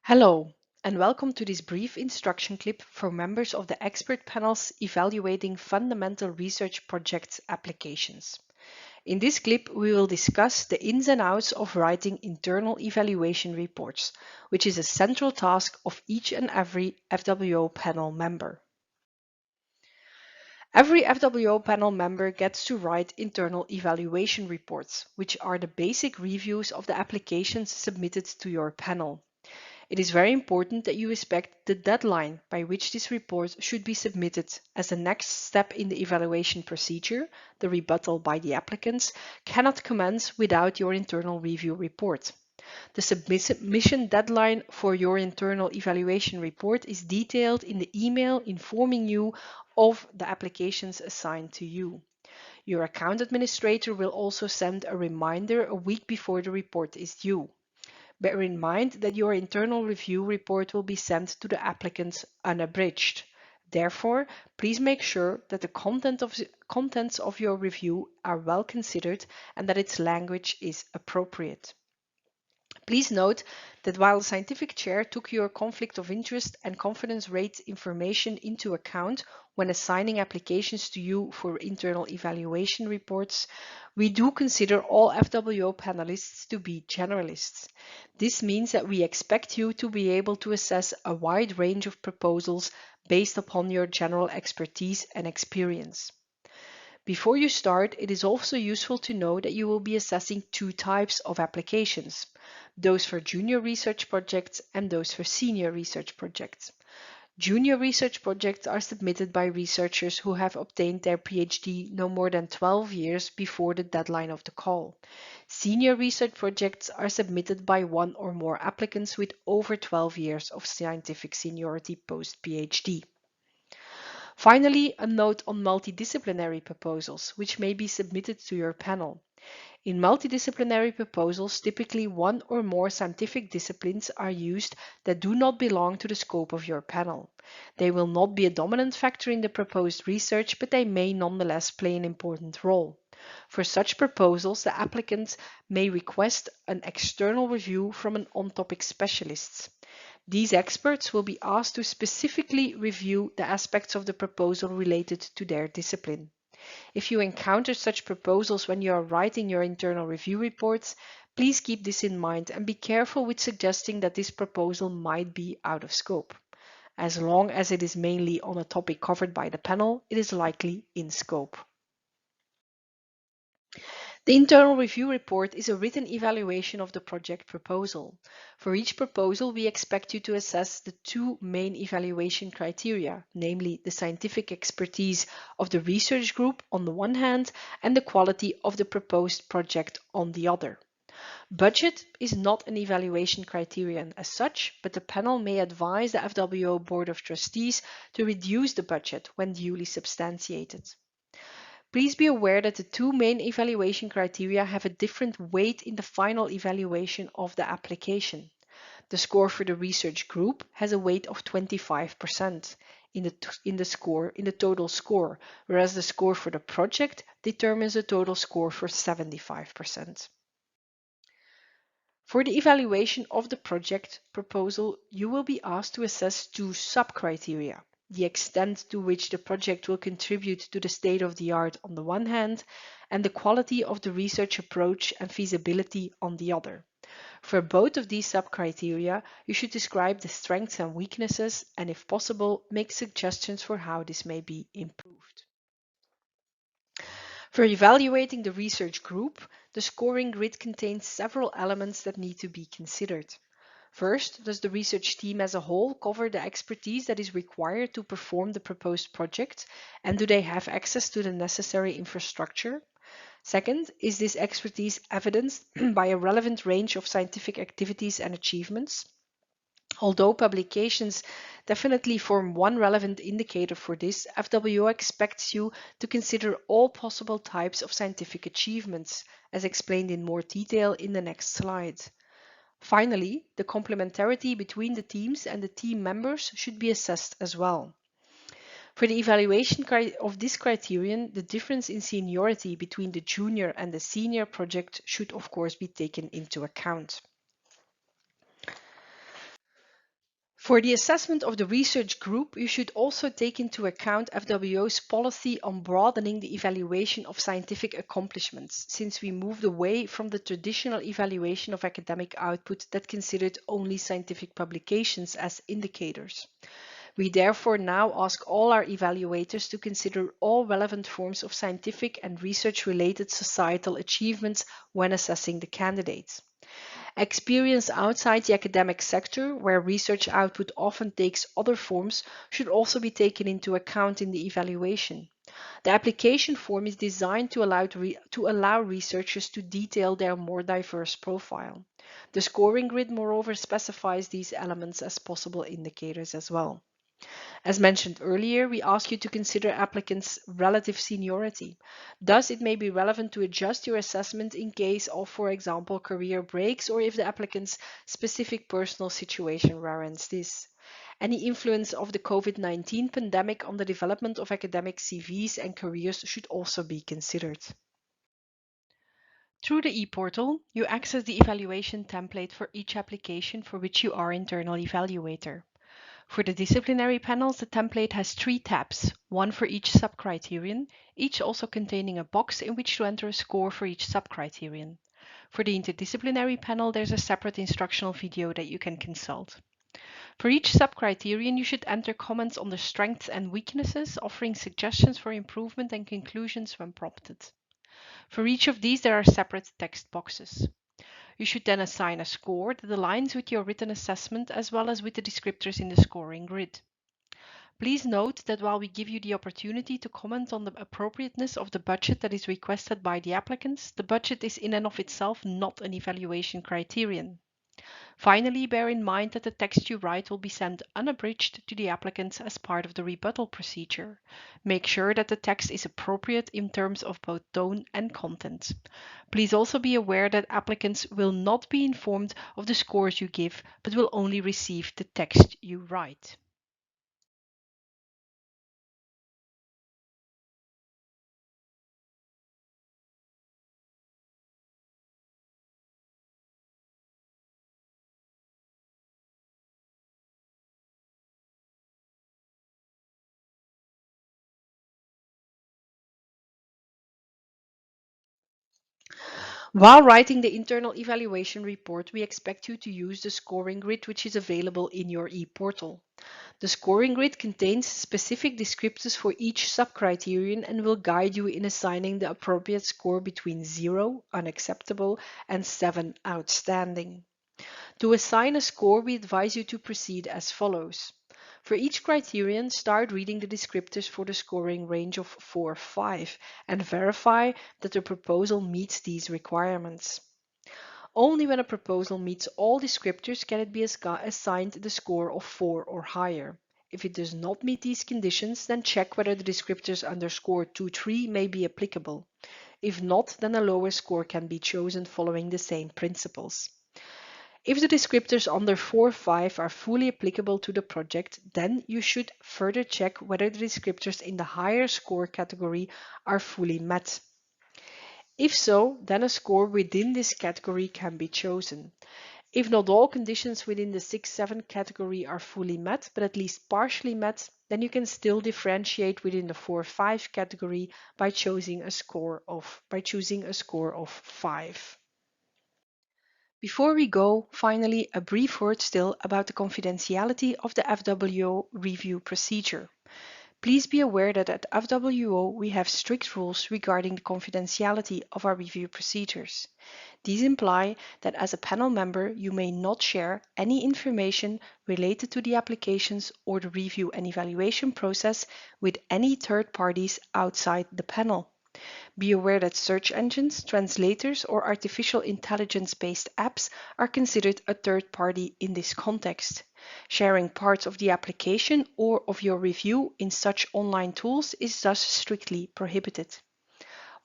Hello, and welcome to this brief instruction clip for members of the expert panels evaluating fundamental research projects applications. In this clip, we will discuss the ins and outs of writing internal evaluation reports, which is a central task of each and every FWO panel member. Every FWO panel member gets to write internal evaluation reports, which are the basic reviews of the applications submitted to your panel. It is very important that you respect the deadline by which this report should be submitted, as the next step in the evaluation procedure, the rebuttal by the applicants, cannot commence without your internal review report. The submission deadline for your internal evaluation report is detailed in the email informing you of the applications assigned to you. Your account administrator will also send a reminder a week before the report is due. Bear in mind that your internal review report will be sent to the applicants unabridged. Therefore, please make sure that the contents of your review are well considered and that its language is appropriate. Please note that while the scientific chair took your conflict of interest and confidence rate information into account when assigning applications to you for internal evaluation reports, we do consider all FWO panelists to be generalists. This means that we expect you to be able to assess a wide range of proposals based upon your general expertise and experience. Before you start, it is also useful to know that you will be assessing two types of applications, those for junior research projects and those for senior research projects. Junior research projects are submitted by researchers who have obtained their PhD no more than 12 years before the deadline of the call. Senior research projects are submitted by one or more applicants with over 12 years of scientific seniority post-PhD. Finally, a note on multidisciplinary proposals, which may be submitted to your panel. In multidisciplinary proposals, typically one or more scientific disciplines are used that do not belong to the scope of your panel. They will not be a dominant factor in the proposed research, but they may nonetheless play an important role. For such proposals, the applicant may request an external review from an on-topic specialist. These experts will be asked to specifically review the aspects of the proposal related to their discipline. If you encounter such proposals when you are writing your internal review reports, please keep this in mind and be careful with suggesting that this proposal might be out of scope. As long as it is mainly on a topic covered by the panel, it is likely in scope. The internal review report is a written evaluation of the project proposal. For each proposal, we expect you to assess the two main evaluation criteria, namely the scientific expertise of the research group on the one hand and the quality of the proposed project on the other. Budget is not an evaluation criterion as such, but the panel may advise the FWO Board of Trustees to reduce the budget when duly substantiated. Please be aware that the two main evaluation criteria have a different weight in the final evaluation of the application. The score for the research group has a weight of 25% in the total score, whereas the score for the project determines the total score for 75%. For the evaluation of the project proposal, you will be asked to assess two sub-criteria: the extent to which the project will contribute to the state of the art on the one hand, and the quality of the research approach and feasibility on the other. For both of these sub-criteria, you should describe the strengths and weaknesses and, if possible, make suggestions for how this may be improved. For evaluating the research group, the scoring grid contains several elements that need to be considered. First, does the research team as a whole cover the expertise that is required to perform the proposed project, and do they have access to the necessary infrastructure? Second, is this expertise evidenced by a relevant range of scientific activities and achievements? Although publications definitely form one relevant indicator for this, FWO expects you to consider all possible types of scientific achievements, as explained in more detail in the next slide. Finally, the complementarity between the teams and the team members should be assessed as well. For the evaluation of this criterion, the difference in seniority between the junior and the senior project should of course be taken into account. For the assessment of the research group, you should also take into account FWO's policy on broadening the evaluation of scientific accomplishments, since we moved away from the traditional evaluation of academic output that considered only scientific publications as indicators. We therefore now ask all our evaluators to consider all relevant forms of scientific and research-related societal achievements when assessing the candidates. Experience outside the academic sector, where research output often takes other forms, should also be taken into account in the evaluation. The application form is designed to allow researchers to detail their more diverse profile. The scoring grid, moreover, specifies these elements as possible indicators as well. As mentioned earlier, we ask you to consider applicants' relative seniority. Thus, it may be relevant to adjust your assessment in case of, for example, career breaks or if the applicant's specific personal situation warrants this. Any influence of the COVID-19 pandemic on the development of academic CVs and careers should also be considered. Through the ePortal, you access the evaluation template for each application for which you are internal evaluator. For the disciplinary panels, the template has 3 tabs, one for each sub-criterion, each also containing a box in which to enter a score for each sub-criterion. For the interdisciplinary panel, there's a separate instructional video that you can consult. For each sub-criterion, you should enter comments on the strengths and weaknesses, offering suggestions for improvement and conclusions when prompted. For each of these, there are separate text boxes. You should then assign a score that aligns with your written assessment as well as with the descriptors in the scoring grid. Please note that while we give you the opportunity to comment on the appropriateness of the budget that is requested by the applicants, the budget is in and of itself not an evaluation criterion. Finally, bear in mind that the text you write will be sent unabridged to the applicants as part of the rebuttal procedure. Make sure that the text is appropriate in terms of both tone and content. Please also be aware that applicants will not be informed of the scores you give, but will only receive the text you write. While writing the internal evaluation report, we expect you to use the scoring grid which is available in your ePortal. The scoring grid contains specific descriptors for each sub-criterion and will guide you in assigning the appropriate score between 0, unacceptable, and 7, outstanding. To assign a score, we advise you to proceed as follows. For each criterion, start reading the descriptors for the scoring range of 4-5 and verify that the proposal meets these requirements. Only when a proposal meets all descriptors can it be assigned the score of 4 or higher. If it does not meet these conditions, then check whether the descriptors under score 2-3 may be applicable. If not, then a lower score can be chosen following the same principles. If the descriptors under 4-5 are fully applicable to the project, then you should further check whether the descriptors in the higher score category are fully met. If so, then a score within this category can be chosen. If not all conditions within the 6-7 category are fully met, but at least partially met, then you can still differentiate within the 4-5 category by choosing a score of 5. Before we go, finally, a brief word still about the confidentiality of the FWO review procedure. Please be aware that at FWO we have strict rules regarding the confidentiality of our review procedures. These imply that as a panel member you may not share any information related to the applications or the review and evaluation process with any third parties outside the panel. Be aware that search engines, translators, or artificial intelligence-based apps are considered a third party in this context. Sharing parts of the application or of your review in such online tools is thus strictly prohibited.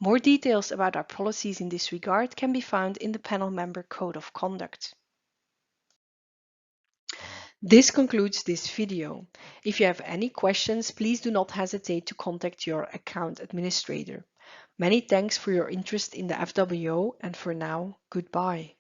More details about our policies in this regard can be found in the panel member code of conduct. This concludes this video. If you have any questions, please do not hesitate to contact your account administrator. Many thanks for your interest in the FWO, and for now, goodbye.